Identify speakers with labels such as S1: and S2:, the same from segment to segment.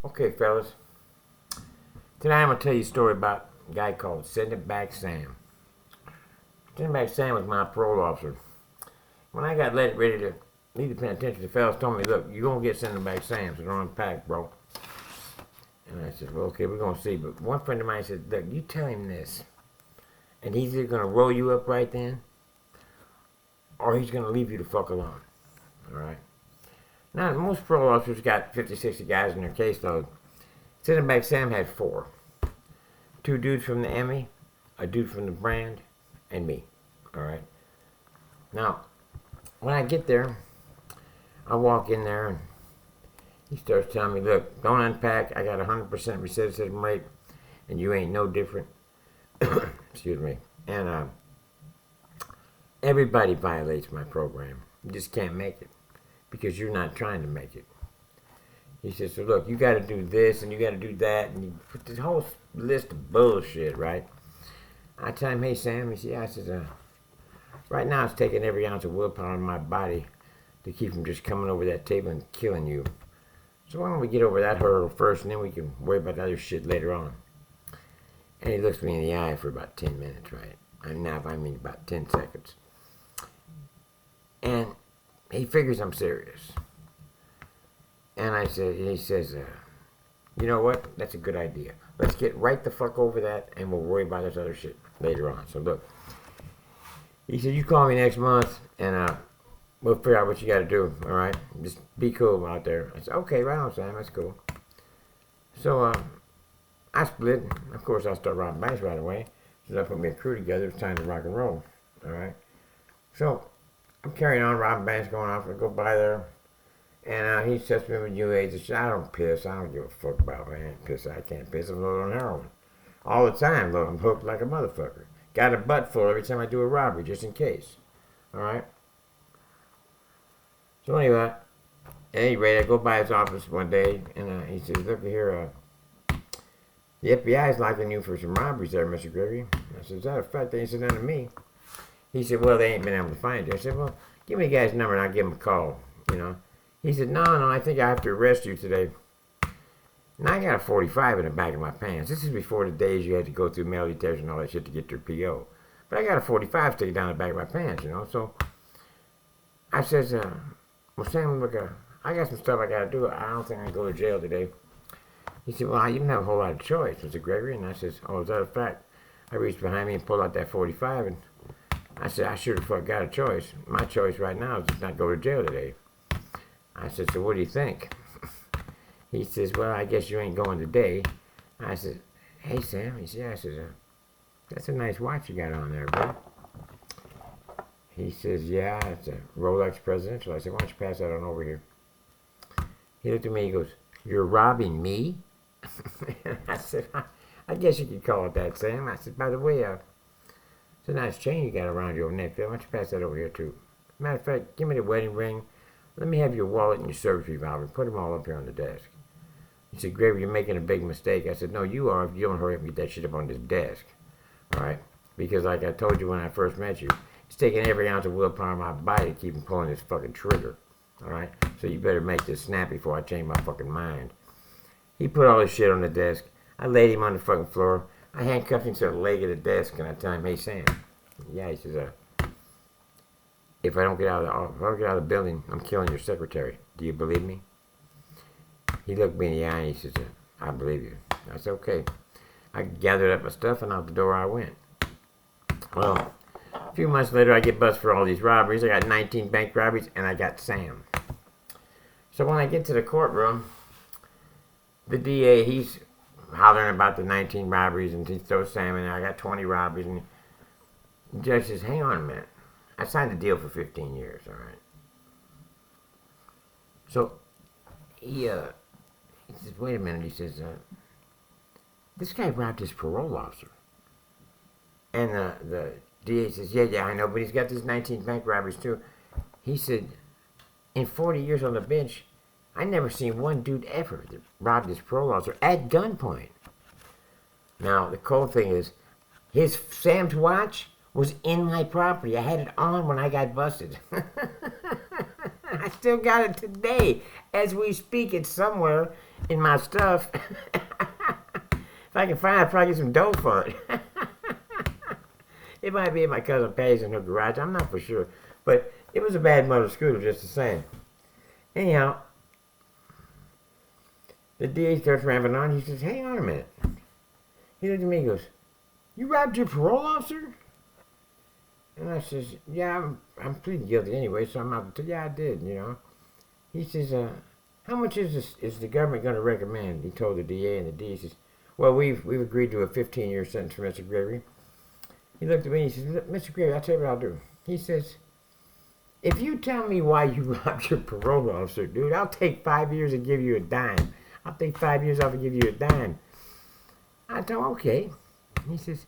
S1: Okay, fellas. Tonight I'm going to tell you a story about a guy called Sendem Sam. Sendem Sam was my parole officer. When I got ready to leave the penitentiary, the fellas told me, look, you're going to get Sendem Sam, so don't unpack, bro. And I said, well, okay, we're going to see. But one friend of mine said, look, you tell him this, and he's either going to roll you up right then, or he's going to leave you the fuck alone. All right? Now, most parole officers got 50, 60 guys in their caseload. Sendem Sam had 4. 2 dudes from the Emmy, a dude from the brand, and me. All right? Now, when I get there, I walk in there, and he starts telling me, look, don't unpack. I got 100% recidivism rate, and you ain't no different. Excuse me. And everybody violates my program. You just can't make it because you're not trying to make it. He says, so look, you got to do this and you got to do that. And you put this whole list of bullshit, right? I tell him, hey, Sam. He says, yeah. I says, right now it's taking every ounce of willpower in my body to keep him just coming over that table and killing you. So why don't we get over that hurdle first and then we can worry about the other shit later on. And he looks me in the eye for about 10 minutes, right? I mean about 10 seconds. And he figures I'm serious. And he says, you know what? That's a good idea. Let's get right the fuck over that and we'll worry about this other shit later on. So look, he said, you call me next month and we'll figure out what you got to do, all right? Just be cool out there. I said, okay, right on, Sam, that's cool. So I split. Of course, I start robbing banks right away. So I put me a crew together. It's time to rock and roll, all right? So I'm carrying on, robbing banks, going off. I go by there. And he sets me with new age. I don't piss. I don't give a fuck about it. I ain't piss. I can't piss. I'm loaded on heroin. All the time, though. I'm hooked like a motherfucker. Got a butt full every time I do a robbery, just in case. Alright? So anyway, at any rate, I go by his office one day, and he says, look here, the FBI is locking you for some robberies there, Mr. Gregory. I said, is that a fact? They ain't said nothing to me. He said, well, they ain't been able to find you. I said, well, give me the guy's number and I'll give him a call, you know. He said, no, I think I have to arrest you today. Now I got a 45 in the back of my pants. This is before the days you had to go through mail detection and all that shit to get your PO. But I got a 45 sticking down the back of my pants, you know. So I says, well, Sam, look, I got some stuff I got to do. I don't think I can go to jail today. He said, well, you didn't have a whole lot of choice, Mr. Gregory. And I says, oh, is that a fact? I reached behind me and pulled out that 45. And I said, I sure the fuck got a choice. My choice right now is to not go to jail today. I said, so what do you think? He says, well, I guess you ain't going today. I said, hey, Sam. He said, yeah. I said, that's a nice watch you got on there, bro. He says, yeah, it's a Rolex Presidential. I said, why don't you pass that on over here? He looked at me, he goes, you're robbing me? I said, I guess you could call it that, Sam. I said, by the way, it's a nice chain you got around your neck there. Why don't you pass that over here, too? Matter of fact, give me the wedding ring. Let me have your wallet and your service revolver. Put them all up here on the desk. He said, Gregory, you're making a big mistake. I said, no, you are if you don't hurry up and get that shit up on this desk. All right? Because like I told you when I first met you, it's taking every ounce of willpower in my body to keep him pulling this fucking trigger. All right? So you better make this snap before I change my fucking mind. He put all this shit on the desk. I laid him on the fucking floor. I handcuffed him to the leg of the desk, and I tell him, hey, Sam. Yeah, he says, if I don't get out of the building, I'm killing your secretary. Do you believe me? He looked me in the eye and he says, I believe you. I said, okay. I gathered up my stuff and out the door I went. Well, a few months later, I get busted for all these robberies. I got 19 bank robberies and I got Sam. So when I get to the courtroom, the DA, he's hollering about the 19 robberies and he throws Sam in there. I got 20 robberies. And the judge says, hang on a minute. I signed a deal for 15 years, all right? So he says, wait a minute. He says, this guy robbed his parole officer. And the DA says, yeah, I know, but he's got these 19 bank robberies too. He said, in 40 years on the bench, I never seen one dude ever that robbed his parole officer at gunpoint. Now, the cold thing is, Sam's watch was in my property. I had it on when I got busted. I still got it today. As we speak, it's somewhere in my stuff. If I can find it, I'll probably get some dough for it. It might be in my cousin Patty's in her garage. I'm not for sure. But it was a bad motor scooter just the same. Anyhow, the DA starts rambling on. He says, hang on a minute. He looked at me and goes, you robbed your parole officer? And I says, yeah, I'm pleading guilty anyway, so I'm out to, yeah, I did, you know. He says, how much is the government going to recommend? He told the DA, and the DA says, well, we've agreed to a 15-year sentence for Mr. Gregory. He looked at me and he says, Mr. Gregory, I'll tell you what I'll do. He says, if you tell me why you robbed your parole officer, dude, I'll take 5 years and give you a dime. I'll take 5 years off and give you a dime. I told him, okay. He says,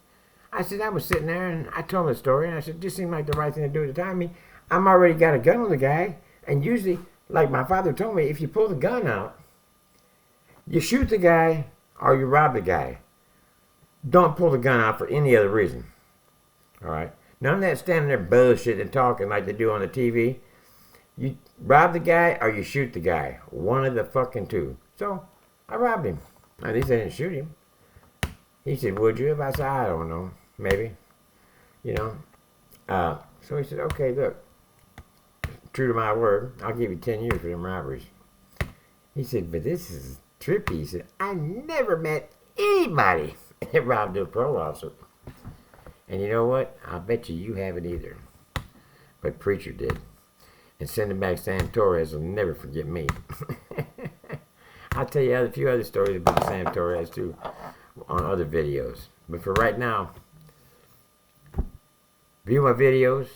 S1: I was sitting there and I told him the story and I said, this seemed like the right thing to do at the time. I mean, I'm already got a gun on the guy, and usually, like my father told me, if you pull the gun out, you shoot the guy or you rob the guy. Don't pull the gun out for any other reason. All right? None of that standing there bullshit and talking like they do on the TV. You rob the guy or you shoot the guy. One of the fucking two. So, I robbed him. At least I didn't shoot him. He said, would you? If I said, I don't know. Maybe. You know. So he said, okay, look. True to my word, I'll give you 10 years for them robberies. He said, but this is trippy. He said, I never met anybody that robbed a parole officer. And you know what? I'll bet you haven't either. But Preacher did. And Sendem back Sam Torres will never forget me. I'll tell you a few other stories about Sam Torres too on other videos. But for right now, view my videos,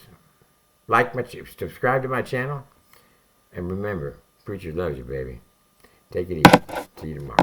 S1: subscribe to my channel, and remember, Preacher loves you, baby. Take it easy. See you tomorrow.